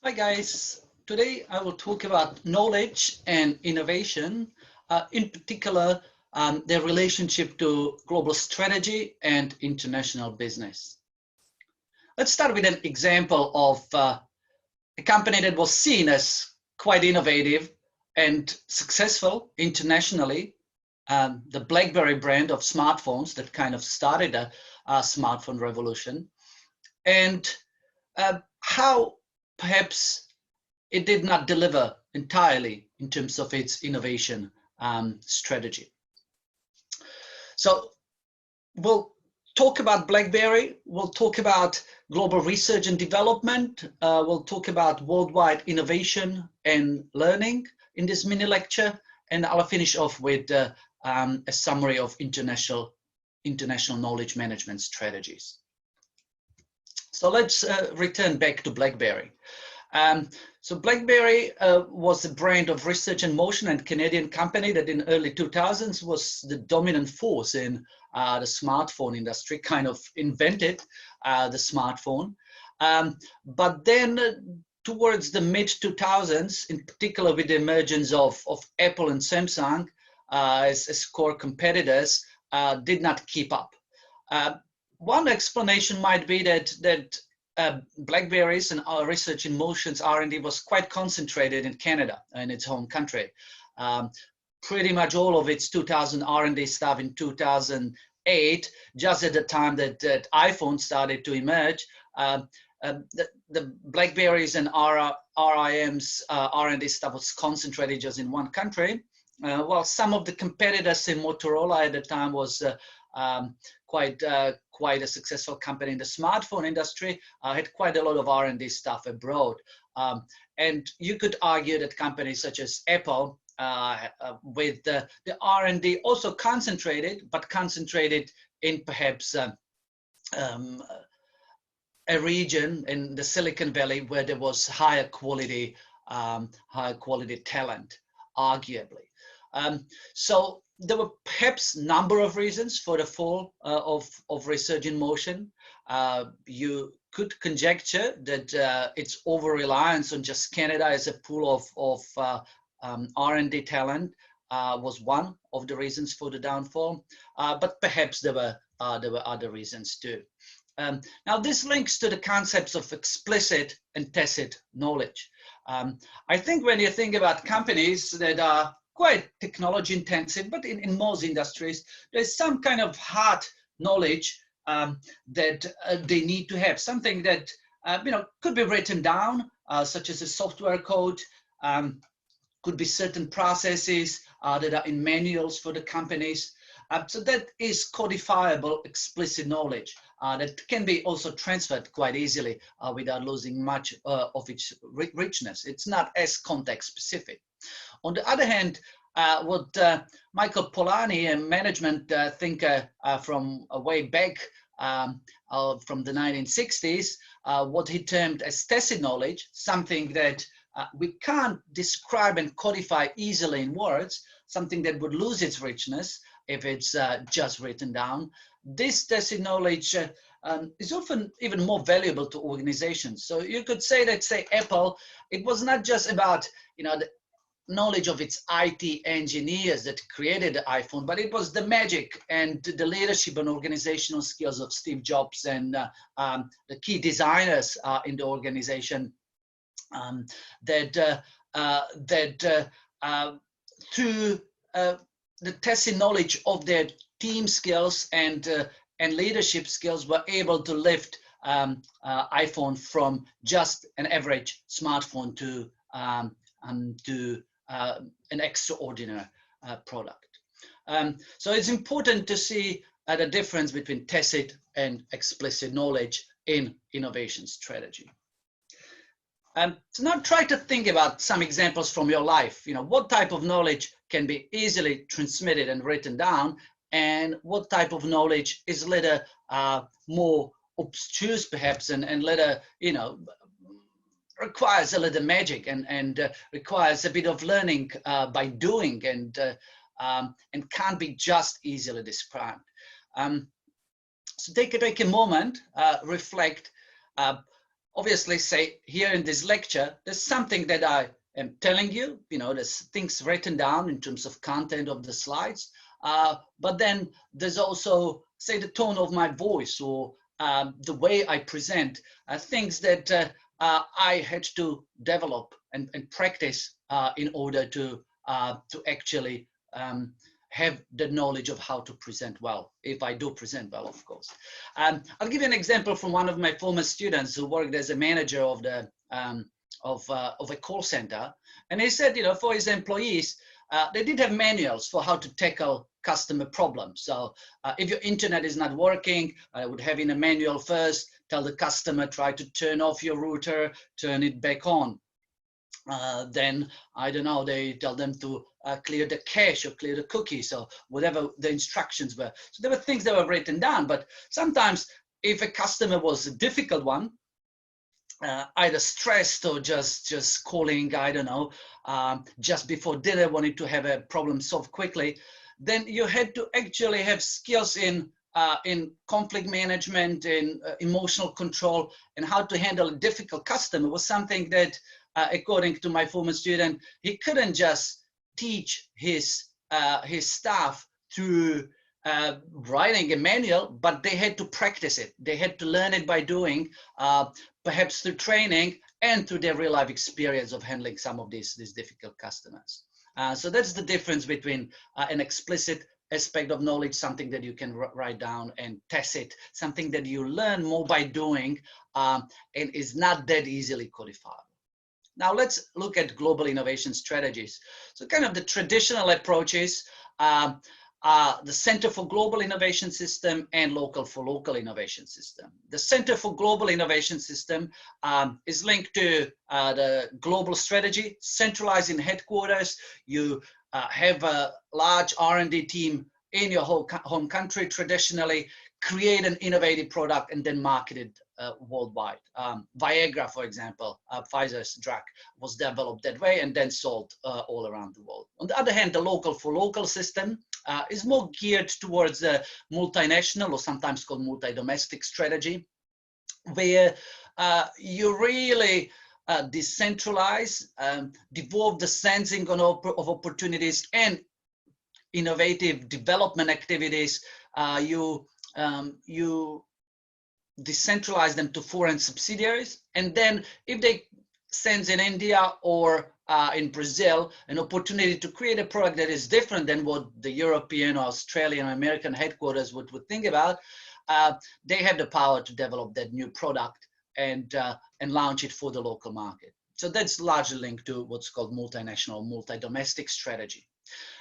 Hi guys, today I will talk about knowledge and innovation, in particular their relationship to global strategy and international business. Let's start with an example of a company that was seen as quite innovative and successful internationally, the Blackberry brand of smartphones that kind of started a smartphone revolution, and how perhaps it did not deliver entirely in terms of its innovation strategy. So we'll talk about Blackberry, we'll talk about global research and development, we'll talk about worldwide innovation and learning in this mini lecture, and I'll finish off with a summary of international knowledge management strategies. So let's return back to Blackberry. So Blackberry was a brand of research and motion and Canadian company that in early 2000s was the dominant force in the smartphone industry, kind of invented the smartphone. But then towards the mid 2000s, in particular with the emergence of Apple and Samsung as core competitors, did not keep up. One explanation might be that Blackberry's and our research in motions R&D was quite concentrated in Canada, in its home country. Pretty much all of its 2000 R&D stuff in 2008, just at the time that iPhone started to emerge, the Blackberry's and RIM's R&D stuff was concentrated just in one country. While some of the competitors in Motorola at the time was quite a successful company in the smartphone industry, had quite a lot of R&D stuff abroad. And you could argue that companies such as Apple, with the R&D also concentrated, but concentrated in perhaps a region in the Silicon Valley where there was higher quality talent, arguably. So there were perhaps a number of reasons for the fall of research in motion. You could conjecture that its over-reliance on just Canada as a pool of R&D talent was one of the reasons for the downfall, but perhaps there were other reasons too. Now this links to the concepts of explicit and tacit knowledge. I think when you think about companies that are quite technology intensive, but in most industries, there's some kind of hard knowledge that they need to have, something that could be written down, such as a software code, could be certain processes that are in manuals for the companies. So that is codifiable explicit knowledge that can be also transferred quite easily without losing much of its richness. It's not as context specific. On the other hand, what Michael Polanyi, a management thinker from way back from the 1960s, what he termed as tacit knowledge, something that we can't describe and codify easily in words, something that would lose its richness if it's just written down. This tacit knowledge is often even more valuable to organizations. So you could say that, say, Apple, it was not just about the knowledge of its IT engineers that created the iPhone, but it was the magic and the leadership and organizational skills of Steve Jobs and the key designers in the organization that through the tacit knowledge of their team skills and leadership skills were able to lift iPhone from just an average smartphone to an extraordinary product. So it's important to see the difference between tacit and explicit knowledge in innovation strategy. So now try to think about some examples from your life. What type of knowledge can be easily transmitted and written down, and what type of knowledge is later more obtuse perhaps and later requires a little magic and requires a bit of learning by doing and can't be just easily described. So take a moment, reflect obviously say here in this lecture, there's something that I am telling you, there's things written down in terms of content of the slides, but then there's also, say, the tone of my voice or the way I present, things that I had to develop and practice in order to actually have the knowledge of how to present well, if I do present well, of course. I'll give you an example from one of my former students who worked as a manager of the of a call center, and he said, for his employees, they did have manuals for how to tackle customer problems. So if your internet is not working, I would have in a manual first, tell the customer, try to turn off your router, turn it back on. Then, I don't know, they tell them to clear the cache or clear the cookies or whatever the instructions were. So there were things that were written down, but sometimes if a customer was a difficult one, either stressed or just calling, I don't know, just before dinner, wanting to have a problem solved quickly, then you had to actually have skills in conflict management, in emotional control, and how to handle a difficult customer was something that, according to my former student, he couldn't just teach his staff through writing a manual, but they had to practice it. They had to learn it by doing, perhaps through training and through their real life experience of handling some of these difficult customers. So that's the difference between an explicit aspect of knowledge, something that you can write down, and tacit, something that you learn more by doing and is not that easily codifiable. Now let's look at global innovation strategies. So kind of the traditional approaches, the Center for Global Innovation System and Local for Local Innovation System. The Center for Global Innovation System is linked to the global strategy, centralized in headquarters. You have a large R&D team in your home country, traditionally create an innovative product and then market it worldwide. Viagra, for example, Pfizer's drug, was developed that way and then sold all around the world. On the other hand, the local for local system is more geared towards the multinational, or sometimes called multi-domestic strategy, where you really decentralize, devolve the sensing of opportunities and innovative development activities. You decentralize them to foreign subsidiaries, and then if they sense in India or in Brazil an opportunity to create a product that is different than what the European or Australian or American headquarters would think about, they have the power to develop that new product and launch it for the local market. So that's largely linked to what's called multinational, multi-domestic strategy.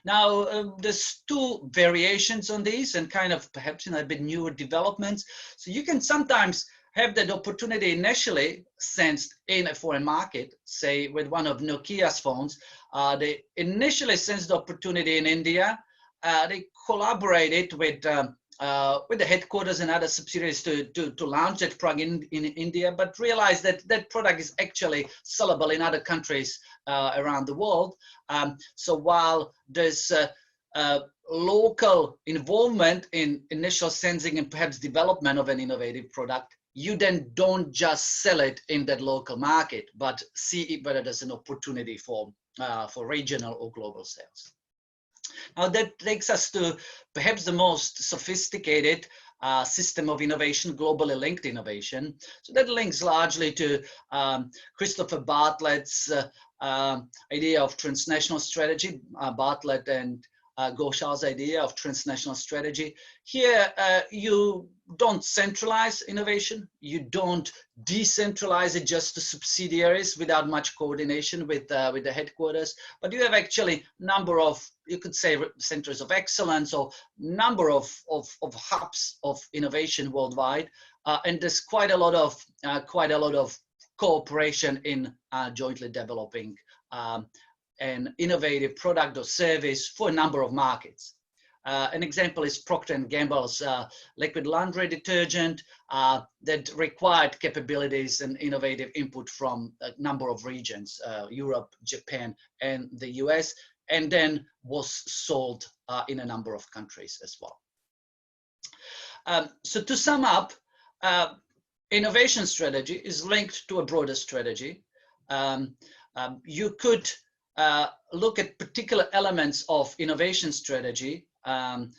Now, there's two variations on these and kind of perhaps a bit newer developments. So you can sometimes have that opportunity initially sensed in a foreign market, say with one of Nokia's phones. They initially sensed the opportunity in India. They collaborated with the headquarters and other subsidiaries to launch that product in India, but realized that that product is actually sellable in other countries around the world. So while there's local involvement in initial sensing and perhaps development of an innovative product, you then don't just sell it in that local market, but see whether there's an opportunity for regional or global sales. Now that takes us to perhaps the most sophisticated system of innovation, globally linked innovation. So that links largely to Christopher Bartlett's idea of transnational strategy, Bartlett and Ghosh's idea of transnational strategy. Here, you don't centralize innovation. You don't decentralize it just to subsidiaries without much coordination with the headquarters, but you have actually number of, you could say, centers of excellence or number of hubs of innovation worldwide, and there's quite a lot of cooperation in jointly developing an innovative product or service for a number of markets. An example is Procter & Gamble's liquid laundry detergent that required capabilities and innovative input from a number of regions, Europe, Japan, and the US, and then was sold in a number of countries as well. So to sum up, innovation strategy is linked to a broader strategy. You could look at particular elements of innovation strategy,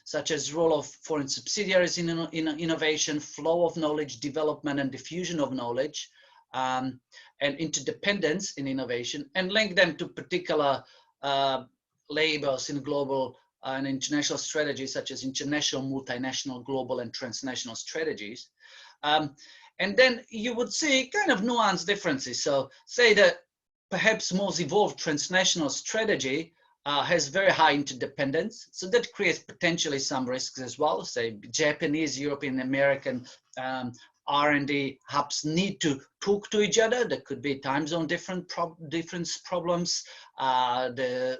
such as role of foreign subsidiaries in innovation, flow of knowledge, development and diffusion of knowledge, and interdependence in innovation, and link them to particular labels in global and international strategies, such as international, multinational, global, and transnational strategies. And then you would see kind of nuanced differences. So say that perhaps most evolved transnational strategy has very high interdependence. So that creates potentially some risks as well. Say Japanese, European, American R&D hubs need to talk to each other. There could be time zone difference problems. There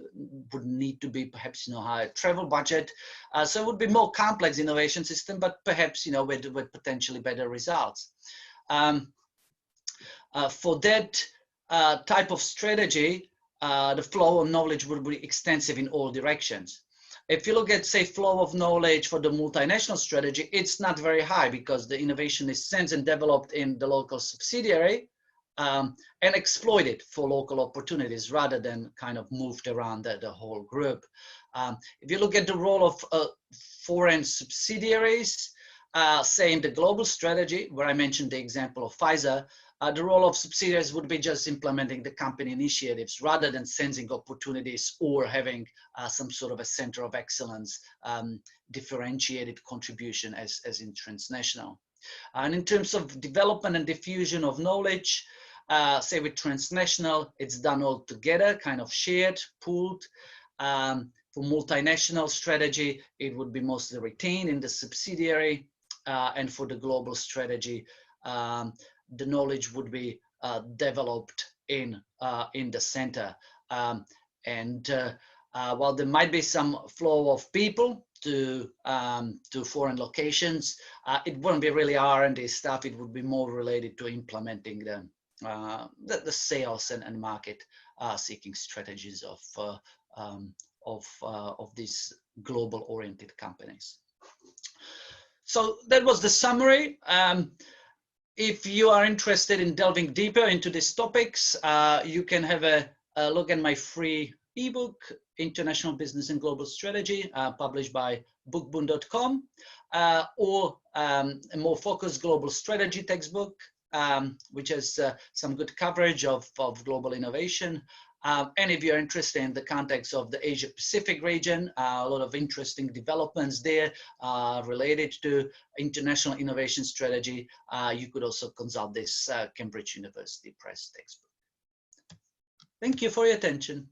would need to be perhaps, higher travel budget. So it would be more complex innovation system, but perhaps, with potentially better results. For that type of strategy, the flow of knowledge would be extensive in all directions. If you look at, say, flow of knowledge for the multinational strategy, it's not very high because the innovation is sensed and developed in the local subsidiary and exploited for local opportunities rather than kind of moved around the whole group. If you look at the role of foreign subsidiaries, say in the global strategy, where I mentioned the example of Pfizer, the role of subsidiaries would be just implementing the company initiatives rather than sensing opportunities or having some sort of a center of excellence, differentiated contribution as in transnational. And in terms of development and diffusion of knowledge, say with transnational, it's done all together, kind of shared, pooled. For multinational strategy, it would be mostly retained in the subsidiary. And for the global strategy, the knowledge would be developed in the center. While there might be some flow of people to foreign locations, it wouldn't be really R&D stuff. It would be more related to implementing the sales and market seeking strategies of these global oriented companies. So that was the summary. If you are interested in delving deeper into these topics, you can have a look at my free ebook, International Business and Global Strategy, published by bookboon.com, or a more focused global strategy textbook, which has some good coverage of global innovation. And if you're interested in the context of the Asia Pacific region, a lot of interesting developments there related to international innovation strategy, you could also consult this Cambridge University Press textbook. Thank you for your attention.